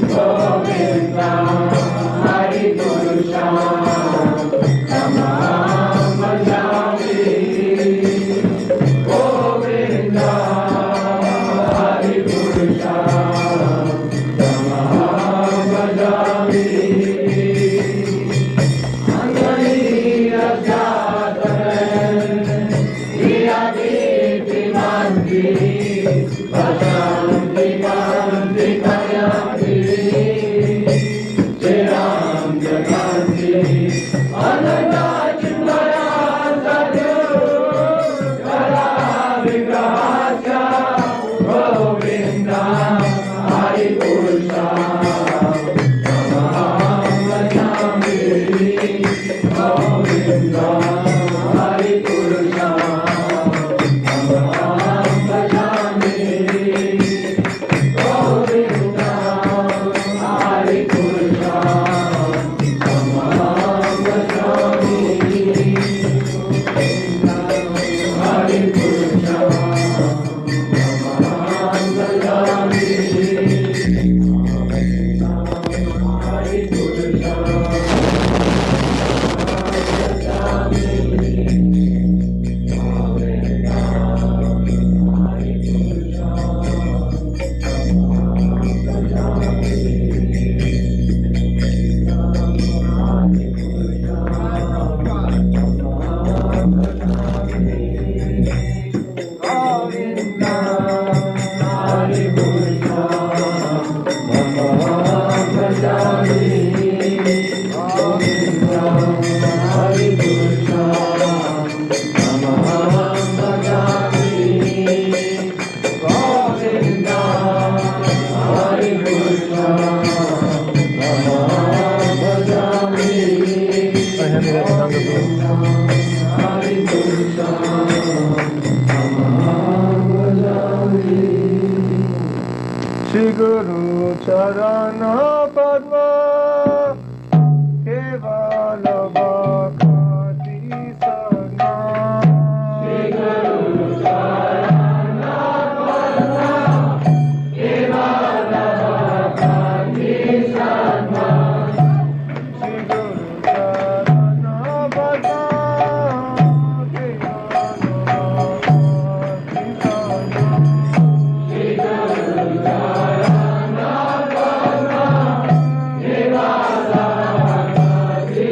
गोविंदा हरि पुरुषा तमाम भजामि गोविंदा हरि पुरुषा तमाम भजामि Shri Guru Charana Padma Kevala Bhakti Sana Shri Guru Charana Padma Kevala Bhakti Sana Shri Guru Charana Padma Kevala Bhakti Sana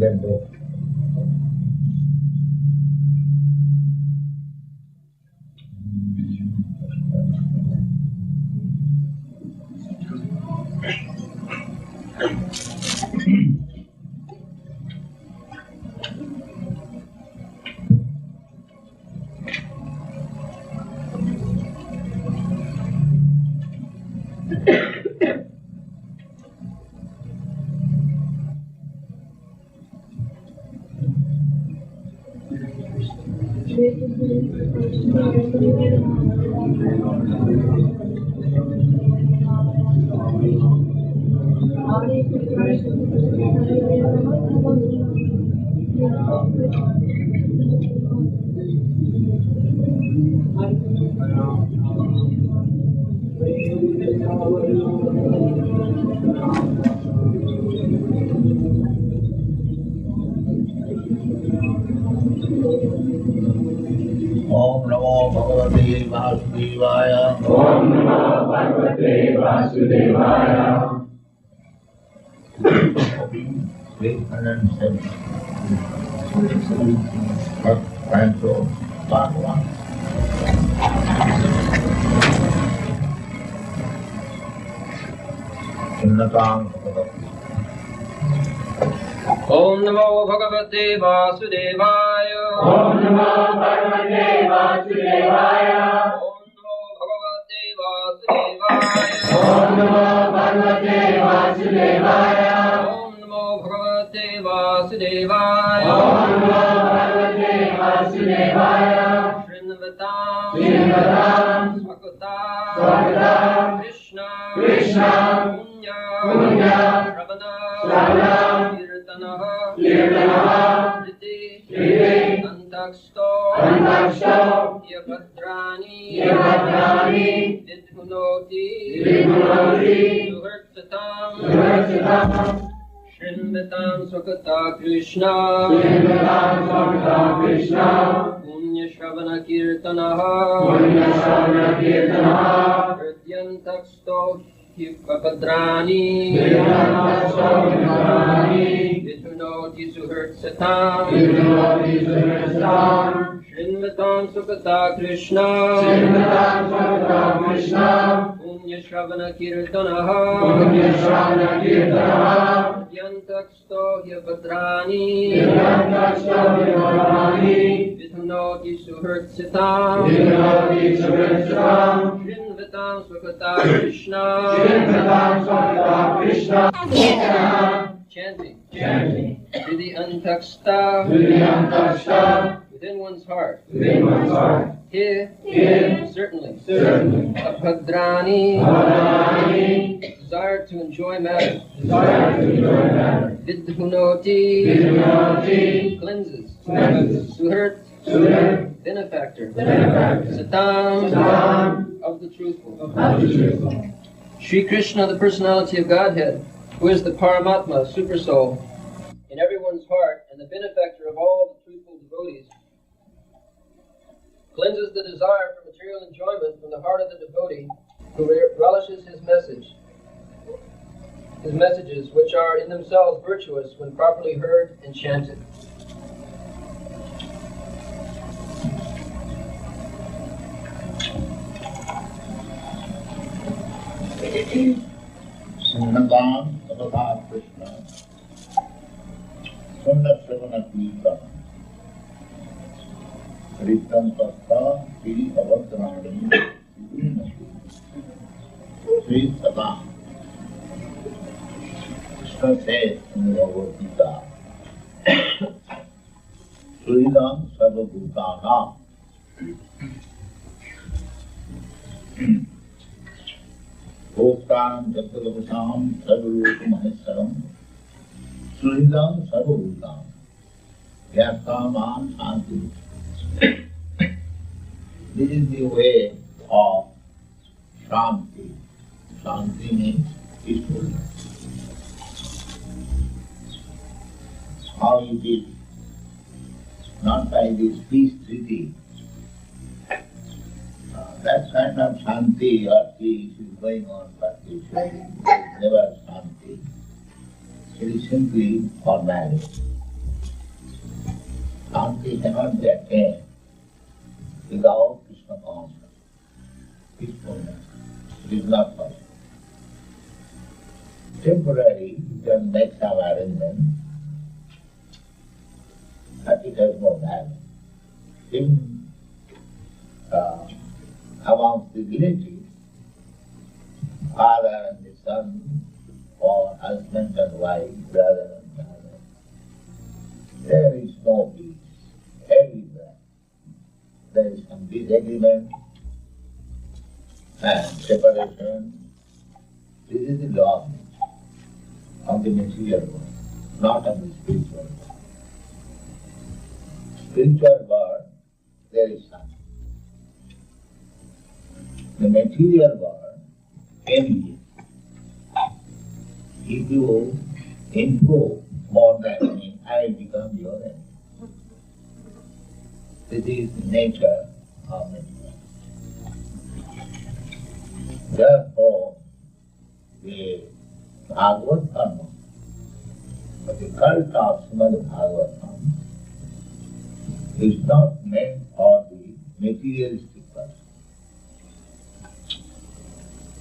get there. Om Namo Bhagavate Vasudevaya. Om Namo Bhagavate Vasudevaya. 307. First canto, part 1. Sunnatang Bhagavate. Om Namo Bhagavate Vasudevaya. Om Namo Bhagavate Vasudevaya. Om Namo Bhagavate Vasudevaya. Om Namo Bhagavate Om Vasudevaya. Namo Bhagavate Vasudevaya. Srinvatam Srinvatam Swakatam Swakatam Krishna Krishna Punya Shravanam Kirtanaha Kirtanaha Priti Antaksto Yapadrani Vidhunoti Suhartatam Srinvatam Swakata Krishna Punya Shravana Kirtanaha Hridyantaksto Yapadrani Vidhunoti Suhartatam Srinvatam Swakata Krishna Punya Shravana Kirtanaha Hridyantaksto Yapadrani Vidhunoti Suhartatam Srinvatam Swakata Krishna Chanting Hridyantaksta within one's heart. Here, certainly. Abhadrani, desire to enjoy matter. Vidhunoti, cleanses. Suhrt, benefactor. Satam, of the truthful. Shri Krishna, the personality of Godhead, who is the Paramatma, super soul, in everyone's heart and the benefactor of all the truthful devotees, cleanses the desire for material enjoyment from the heart of the devotee who relishes his messages, which are in themselves virtuous when properly heard and chanted. Sunnatang Bhagavate Krishna. Sunnat Krishna. Hridyantaksta Sri Avadrani Sri Satam. Krishna says in the Bhagavad Gita, Suridam Sarvabhutanam. Bhoktam Jagadavasam Sarvaloka Mahesaram Suridam Sarvabhutanam Vyartamam Shanti. This is the way of Shanti. Shanti means peacefulness. How it is, not by this peace treaty. That kind of Shanti or peace is going on, but it is never Shanti. It is simply formality. Shanti cannot be attained without Krishna consciousness, peacefulness. It is not possible. Temporarily, you can make some arrangement, but it has no value. Even amongst the relatives, father and the son, or husband and wife, brother and brother, there is no peace everywhere. There is some disagreement and separation. This is the law of the material world, not of the spiritual world. Spiritual world, there is something. The material world, envy. If you improve more than me, I will become your enemy. This is the nature of it. Therefore, the Bhagavad Dharma, the cult of Srimad Bhagavatam, is not meant for the materialistic person.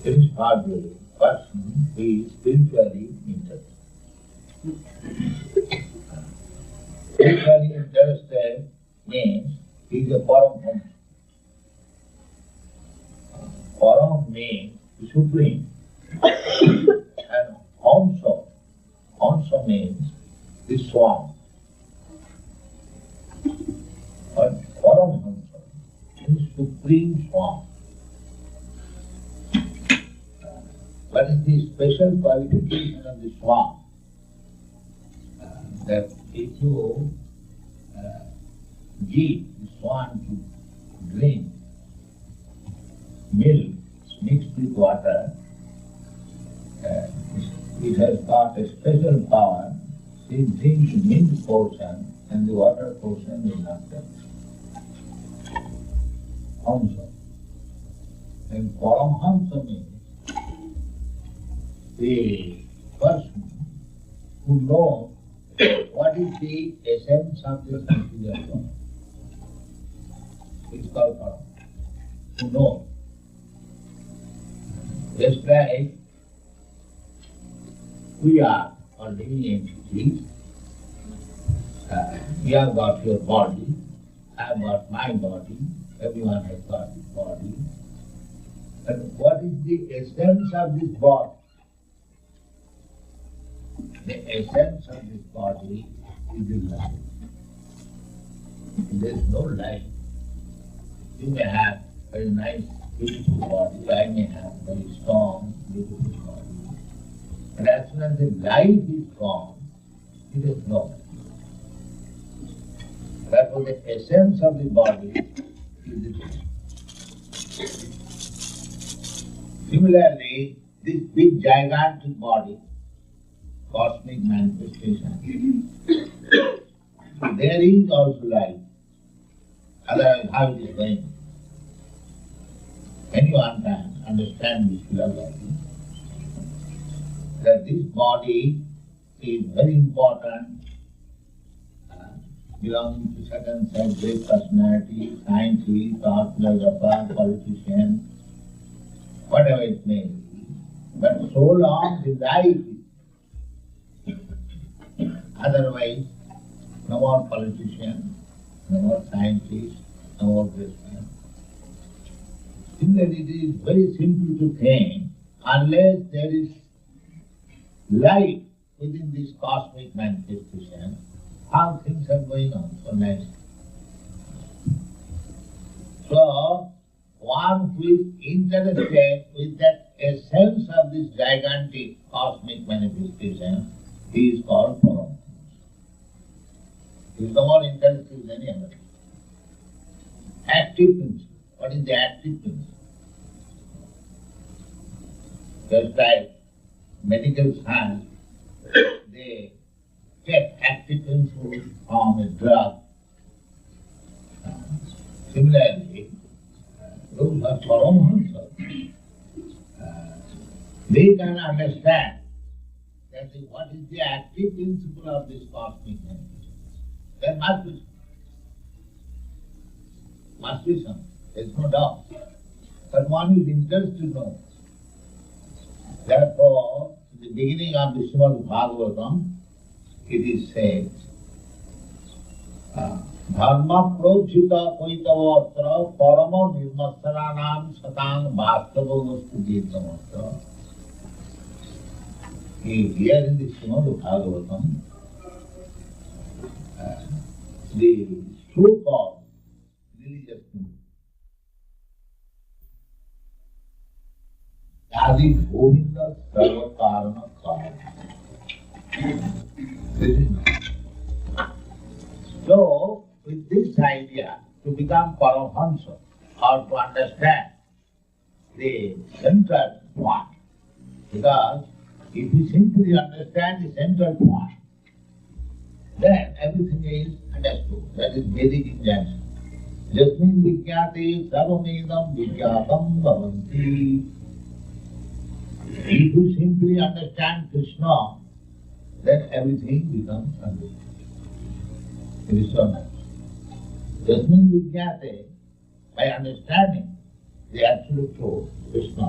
It is for the person who is spiritually interested. Spiritually interested means he is a Paramhamsa. Param means the supreme. And Hamsa means the swan. But Paramhamsa is supreme swan. What is the special qualification of the swan? That if you give the swan to drink milk mixed with water, it has got a special power. It drinks the milk portion and the water portion is not there. Hamsa. And Paramhamsa means the person who knows what is the essence of this material world. It's called Paramhamsa. Who knows. Just like we are all living entities. You have got your body, I have got my body, everyone has got his body. And what is the essence of this body? The essence of this body is the life. There is no life. You may have a very nice, beautiful body, I may have a very strong, beautiful body. But as soon as the life is gone, it is no life. Therefore, the essence of the body is the life. Similarly, this big gigantic body, cosmic manifestation, there is also life. Otherwise, how it is going? Anyone can understand this philosophy, that this body is very important, belonging to certain great personality, scientist, or philosopher, politician, whatever it may be. But so long the life is. Otherwise, no more politician, no more scientist, no more great man. Similarly, it is very simple to think, unless there is life within this cosmic manifestation, how things are going on so nicely. So, one who is interested with that essence of this gigantic cosmic manifestation, he is called Paramhamsa. He is no more interested in any other. Active principle. What is the active principle? Just like medical science, they get active principle from a drug. Similarly, those are Paramhamsa. They can understand that what is the active principle of this cosmic manifestation. There must be. must be something, there is no doubt. But one is interested to know. Therefore, in the beginning of the Srimad Bhagavatam, it is said, Dharma projhita koitavatra parama nirmasaranam satang bhastavastu jetamatra. Here in the Srimad Bhagavatam, the so-called religious movement, Adi Govinda Sarva Karana Karana. This is not. So, with this idea, to become Paramahansa, or to understand the central point, because if you simply understand the central point, then everything is understood. That is Vedic injunction. Jasmin vijñāte sarvamedam vijñātam bhavanti. If you simply understand Krishna, then everything becomes understood. It is so nice. Jasmin vijñāte, by understanding the absolute truth, Krishna,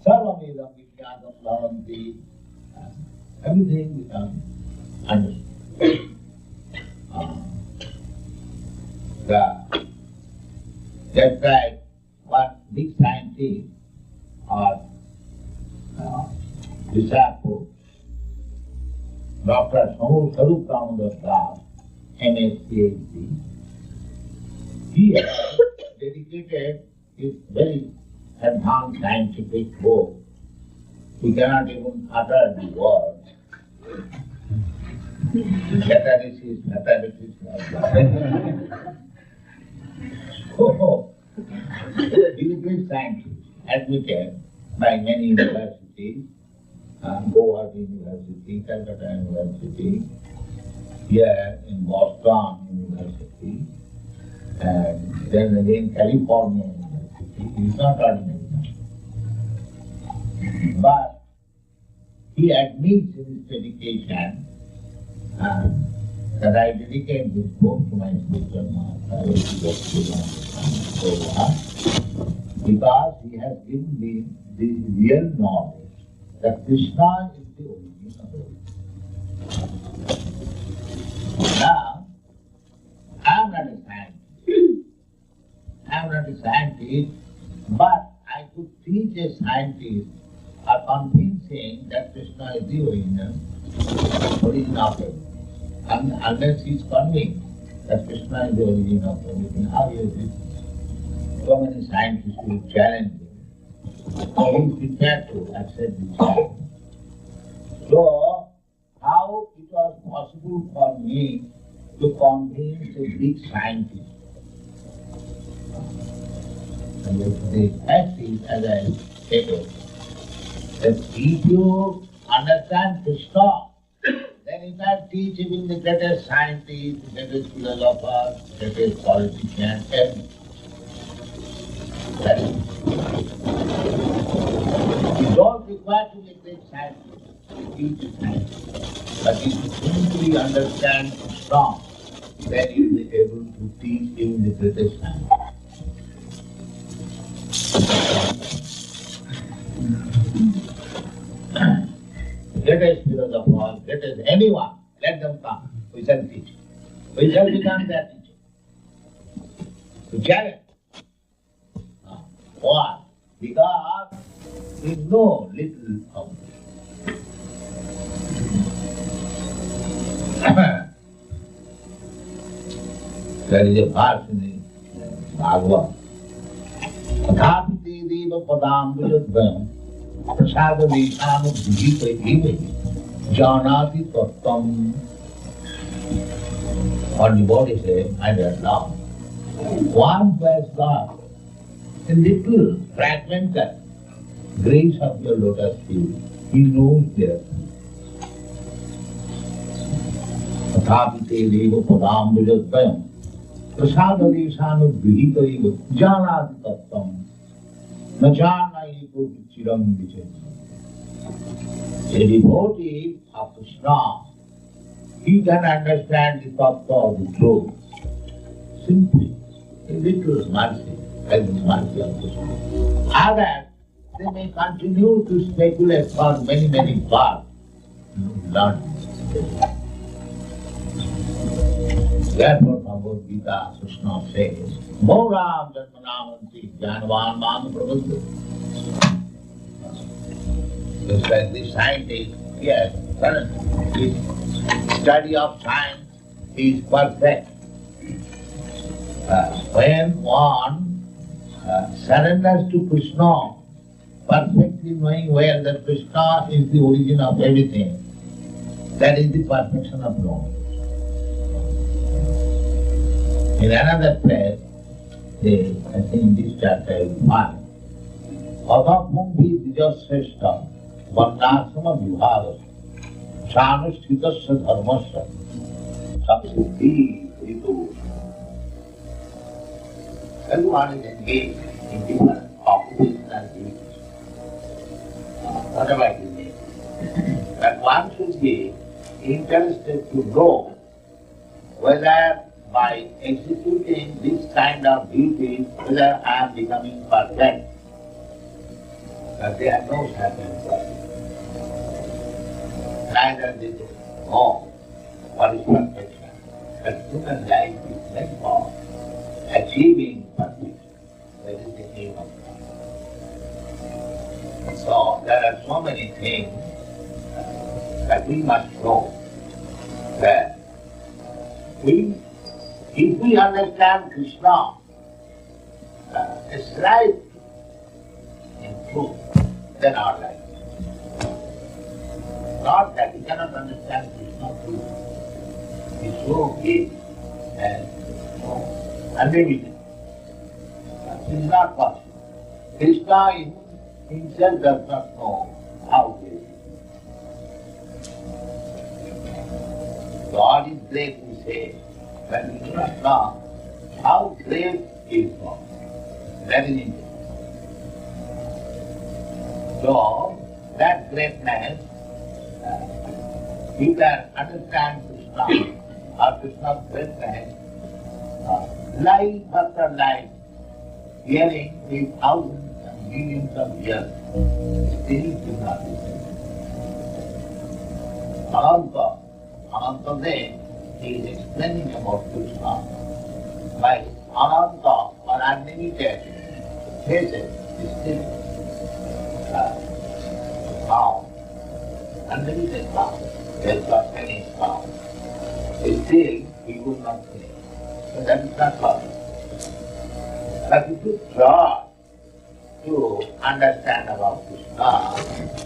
sarvamedam vijñātam bhavanti, everything becomes understood. That's right, one big scientist or disciple, Dr. Sarup Damodar Das, MS PhD, he has dedicated his very advanced scientific book. He cannot even utter the word. Catalysis. So, he is a great scientist, admitted by many universities, Goa University, Calcutta University, here in Boston University, and then again California University. He is not ordinary. But he admits in his dedication that I dedicate this book to my sister because he has given me the real knowledge that Krishna is the origin of everything. Now, I am not a scientist, but I could teach a scientist a convincing that Krishna is the origin of everything. Unless he is convinced that Krishna is the origin of everything, how is it? So many scientists will challenge him. So he is prepared to accept the challenge. So, how it was possible for me to convince a big scientist? And the fact is, as I stated, that if you understand Krishna, then you can teach even the greatest scientist, the greatest philosopher, the greatest politician, everything. That is. You don't require to be a great scientist to teach a scientist. But if you simply understand Krishna, then you will be able to teach even the greatest scientist. Greatest philosopher, greatest anyone, let them come. We shall teach. We shall become their teacher. To challenge. Why? Because we know little of this. There is a verse in the Bhagavad. Athapite deva padambujadvayam prasada vishanu bhujita eva janati tattam. Or the body says, I don't know. One who has got a little fragmented grace of your lotus feet, he knows their Athapite deva padambujadvayam prasada vishanu bhujita eva janati tattam. Najanaipo chiram vichet. A devotee of Krishna, he can understand the tattva of the truth simply ridiculous mercy, like the mercy of Krishna. Others, they may continue to speculate for many, many births. Not therefore, Bhagavad Gita, Krishna says, Moram Janmanamanti Jnanavan Man Prabhupada. Just like the scientist, yes, his study of science is perfect. When one surrenders to Krishna, perfectly knowing well that Krishna is the origin of everything, that is the perfection of knowledge. In another place, I think in this chapter you find, Adapumbi Dijasreshta Varnasama Vibhavas Shanusthritasya Dharmasya Samsiddhi Ritu. Everyone is engaged in different occupations and duties. Whatever it is. But one should be interested to know whether by executing this kind of duties, whether I am becoming perfect. But they are no certain. Neither they know what is perfection. But human life is meant for achieving perfection. That is the aim of God. So there are so many things that we must know that if we understand Krishna, a slight improvement, then our life. Not that we cannot understand Krishna fully. He's so big and so unlimited. It is not possible. Krishna himself does not know how great he is. God is great, we say, but we do not know how great is God. That is it. So, that greatness, you can understand Krishna or Krishna's greatness, life after life, hearing with thousands and millions of years, still do not be Ananta. Ananta there, he is explaining about Krishna by Ananta or unlimited faces, is still power. Unlimited power. There is not any power. Still, he could not finish. So that is not possible. But if you try to understand about Krishna,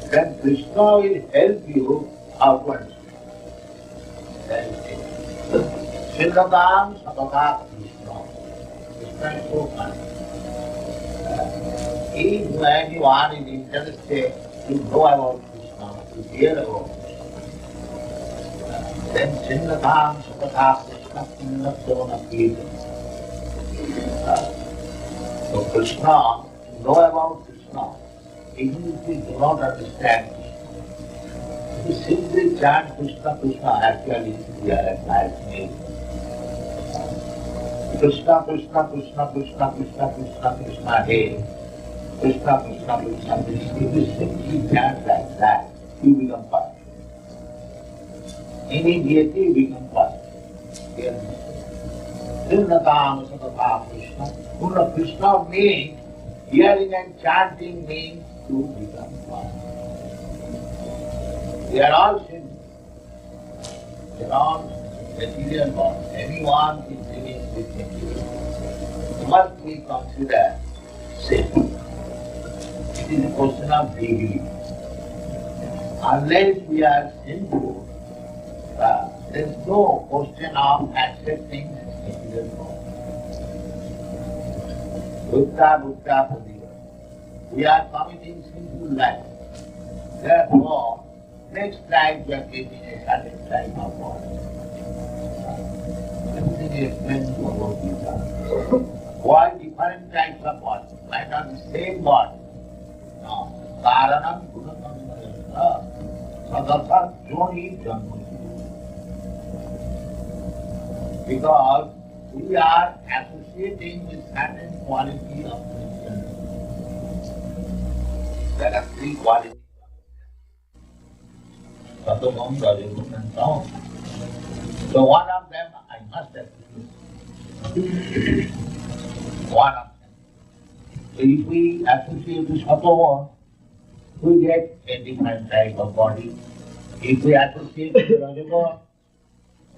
then Krishna will help you how to understand. That is it. Srindatam Sabhaka Krishna. Krishna is so funny. If anyone is interested to know about Krishna, to hear about Krishna, then Srindatam Sabhaka Krishna Srindatam Kirtan. So Krishna, to know about Krishna, even if we do not understand Krishna, we simply chant Krishna, Krishna, actually we are admiring Krishna, Krishna, Krishna, Krishna, Krishna, Krishna, Krishna, Hey. Krishna, Krishna, Krishna, Krishna. If you simply chant like that, you become perfect. Immediately you become perfect. Srindatam Sabhaka Krishna. Purna Krishna means, hearing and chanting means to become one. They are all sinful. They are all material bodies. Anyone is living with material must be considered sin. It is a question of degree. Unless we are sinful, there is no question of accepting material body. Buddha, Buddha, Buddha. We are committing sinful life. Therefore, next life we are getting a certain type of body. Everything is explained to about Gita. Why different types of bodies? Why not the same body? No. Karanam Gunam Sadasa Joni Janmani. Because we are associating with certain quality of Krishna. There are three qualities. Sattva, Rajaguna and Tamam. So one of them I must associate. One of them. So if we associate with Sattva, we get a different type of body. If we associate with Rajaguna,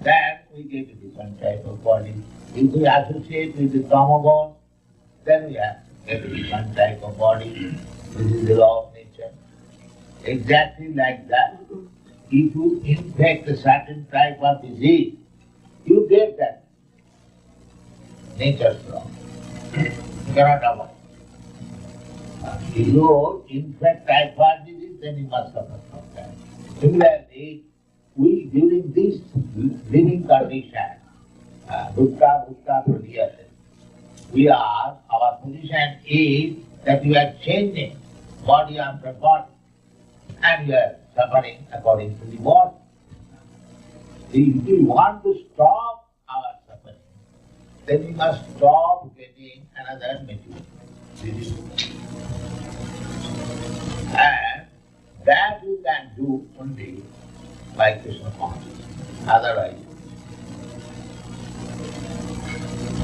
then we get a different type of body. If we associate with the Tamagun, then we get a different type of body. This is the law of nature. Exactly like that. If you infect a certain type of disease, you get that nature's law. You cannot avoid. If you infect typhoid disease, then you must suffer from that. Similarly, we during this living condition, dukkha pradiyate, our position is that we are changing body after body, and we are suffering according to the body. If we want to stop our suffering, then we must stop getting another material. And that you can do only by Krishna consciousness.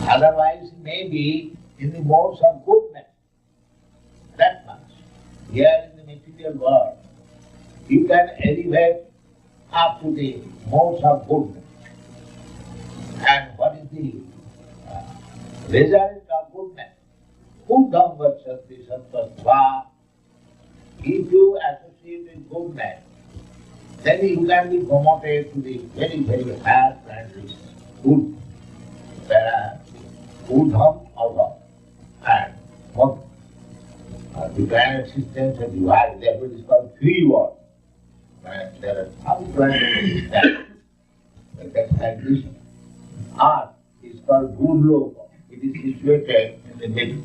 Otherwise, maybe in the modes of goodness, that much. Here in the material world, you can elevate up to the modes of goodness. And what is the result of goodness? Buddham vachati sattva. If you associate with goodness, then you can be promoted to the very, very high planetary good. Buddham Avham. And what the planet systems are divided, therefore it is called three worlds. And there are some planetary systems. That's like this. Earth is called Bhurloka. It is situated in the middle.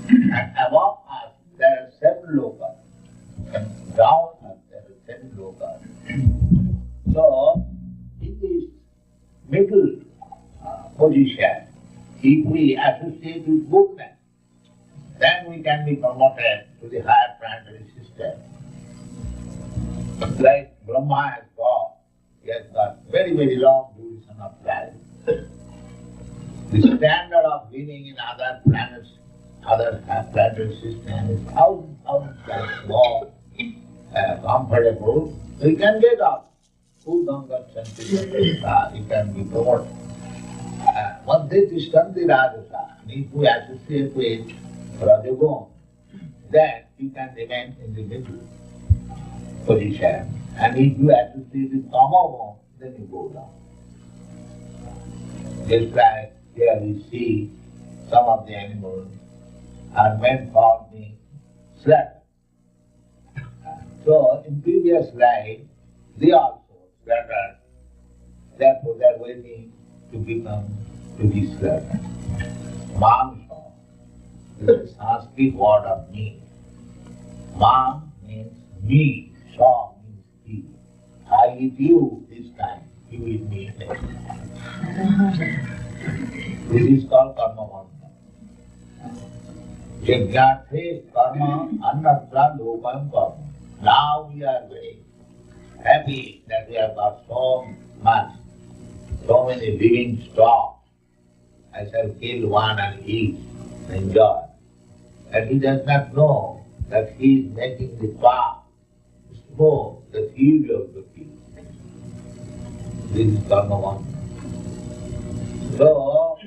And above us there are seven lokas. And down us there are seven lokas. So, in this middle position, if we associate with goodness, then we can be promoted to the higher planetary system. Like Brahma has got, he has got very, very long duration of life. The standard of living in other planets, other planetary systems is thousands times more comfortable. So you can get up. Who don't get sensitive, you can be promoted. Once they distant the Rajasa, and if we associate with Rajaguna, then you can remain in the middle position. And if you associate with Tamaguna, then you go down. Just like here we see some of the animals are meant for the slaughter. So in previous life, they also slaughtered. Therefore they are waiting to be slaughtered. Mamsa is a Sanskrit word of meat. Mam means meat, Sha means eat. I eat you this time, you eat me next time. This is called karma bandha. Yajnathe karma annatra lokam karma. Now we are very happy that we have got so much, so many living stock. I shall kill one and eat and enjoy. And he does not know that he is making the path, smoke, the fuel of the peace. This is karma bandha. So,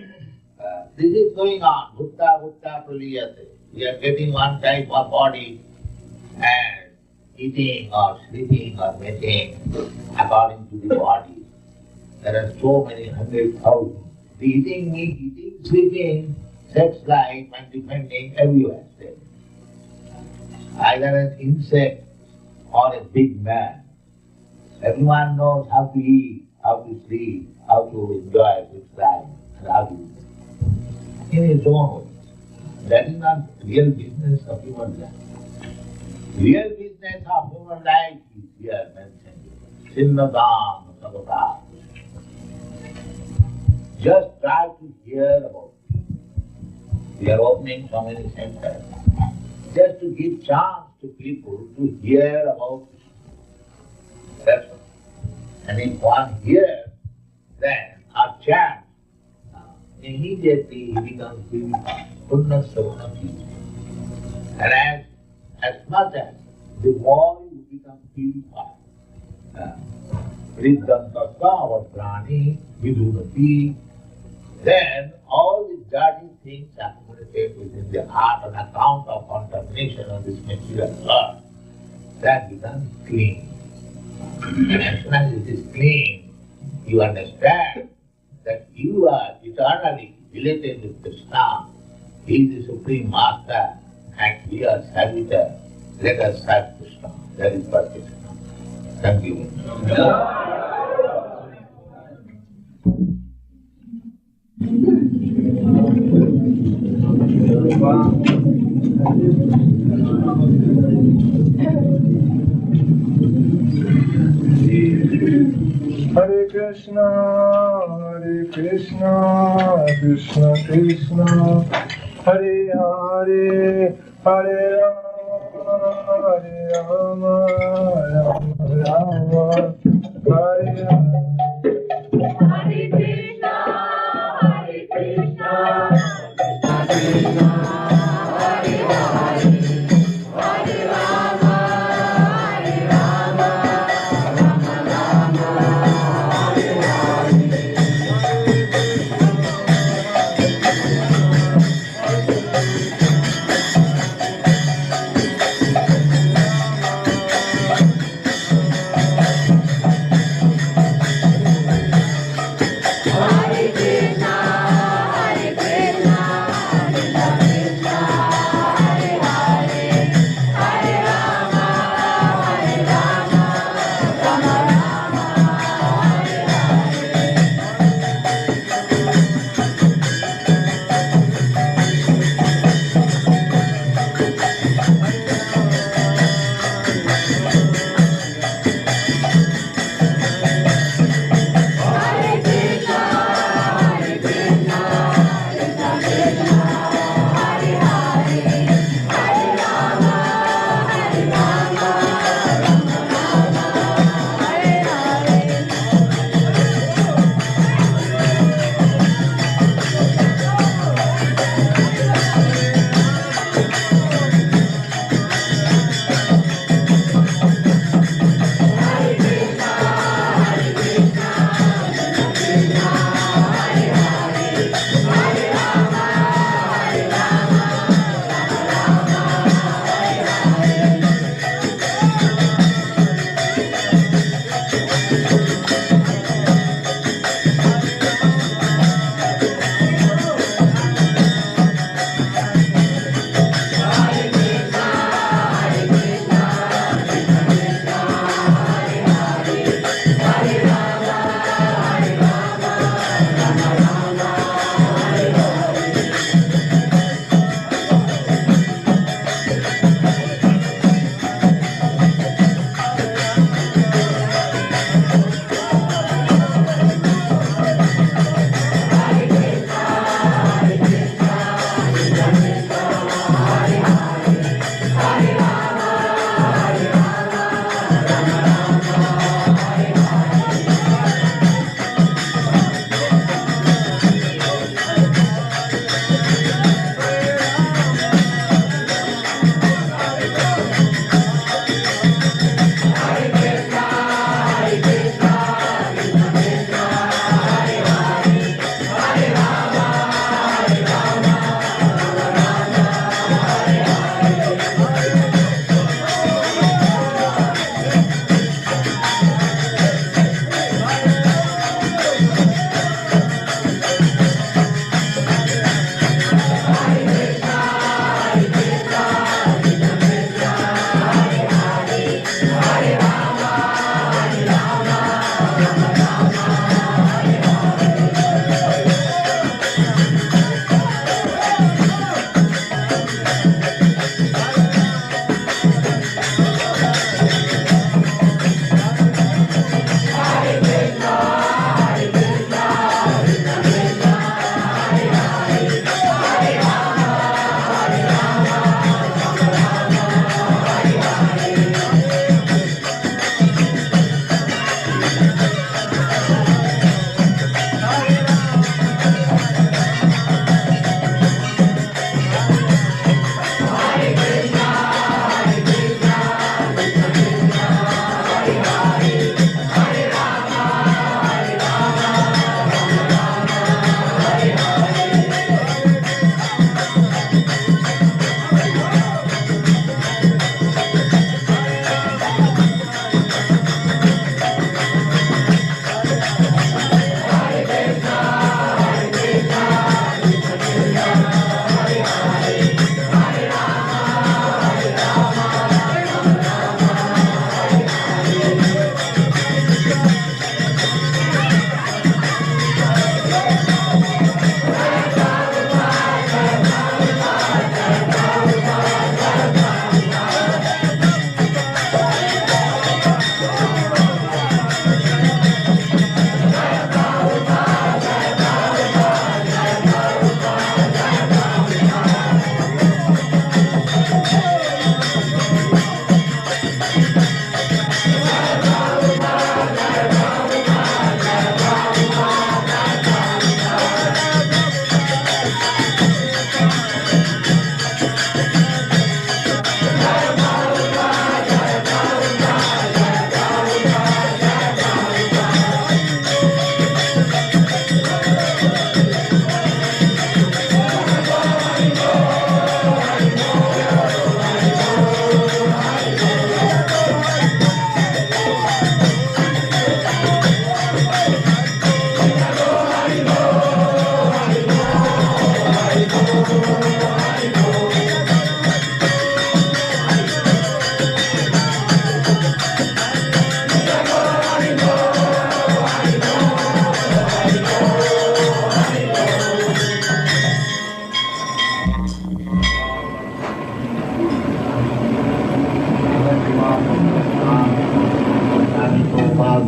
this is going on, bhutta praliyate. We are getting one type of body and eating or sleeping or mating according to the body. There are so many 100,000. The eating, eating, sleeping, sex life and depending everywhere. Either an insect or a big man. Everyone knows how to eat, how to sleep, how to enjoy his life, and how to in his own way. That is not real business of human life. Real business of human life is here mentioned. Sinnadam Savata. just try to hear about it. We are opening so many centers just to give chance to people to hear about it. That's all. And if one hears, then or chants, immediately he becomes purified. Purna Savana purified. And as much as the more you become purified, Riddhantasa Prani Vidunati, then all the dirty things accumulated within the heart on account of contamination of this material earth, that becomes clean. And as soon as it is clean, you understand that you are eternally related with Krishna. He is the Supreme Master and we are servitors. Let us serve Krishna. That is perfect. Thank you. Hare Krishna, Krishna Krishna, Hare Hare, Hare Rama, Rama Rama, Hare Hare. Hare Krishna, Hare Krishna, Krishna Krishna, Hare Hare, Hare Rama, Hare Rama, Rama Rama, Hare Hare. Hare Krishna, Hare Krishna, Krishna Krishna, Hare Hare, Hare Rama, Hare Rama, Rama Rama, Hare Krishna, Hare Krishna, Krishna Krishna, Hare Hare, Hare Rama, Hare Rama, Rama Rama, Hare Hare. Hare Krishna, Hare Krishna, Krishna Krishna, Hare Hare, Hare Rama, Hare Rama, Rama Rama, Hare Hare. Hare Krishna, Hare Krishna, Krishna Krishna, Hare Hare, Hare Rama, Hare Rama, Rama Rama, Hare Hare. Hare Krishna, Hare Krishna, Krishna Krishna, Hare Hare, Hare Rama, Hare Rama, Rama Rama, Hare Hare. Hare Krishna, Hare Krishna, Krishna Krishna, Hare Hare, Hare Rama, Hare Rama, Rama Rama, Hare Krishna, Hare Krishna, Krishna Krishna,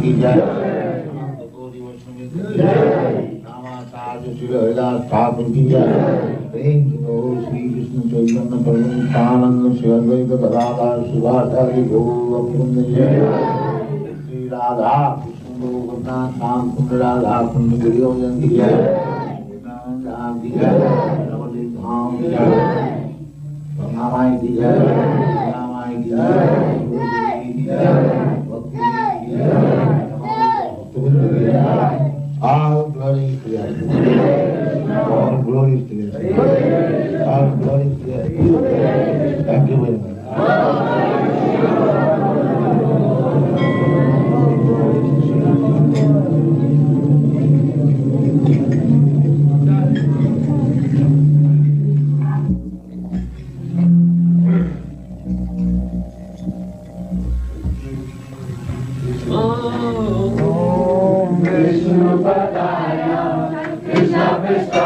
की जय, अनंत कोटि वैष्णव की जय, नामाचार्य श्री हरिदास ठाकुर की जय, प्रेम से श्री कृष्ण चैतन्य प्रभु नित्यानंद श्री अद्वैत गदाधर शिवाचार्य गौरवृंद जय, श्री राधा कृष्ण गोवर्धन श्याम कुंड राधा कुंड गिरियोजन की जय, धाम की जय, नवदीप धाम की जय, गंगा माई की जय, गंगा माई की जय, की जय, भक्ति की जय, भक्तवृंद की जय। All glory to you. All glory to you. All glory to you. Thank you very much. Om Vishnu Padaya Krishna Vishnu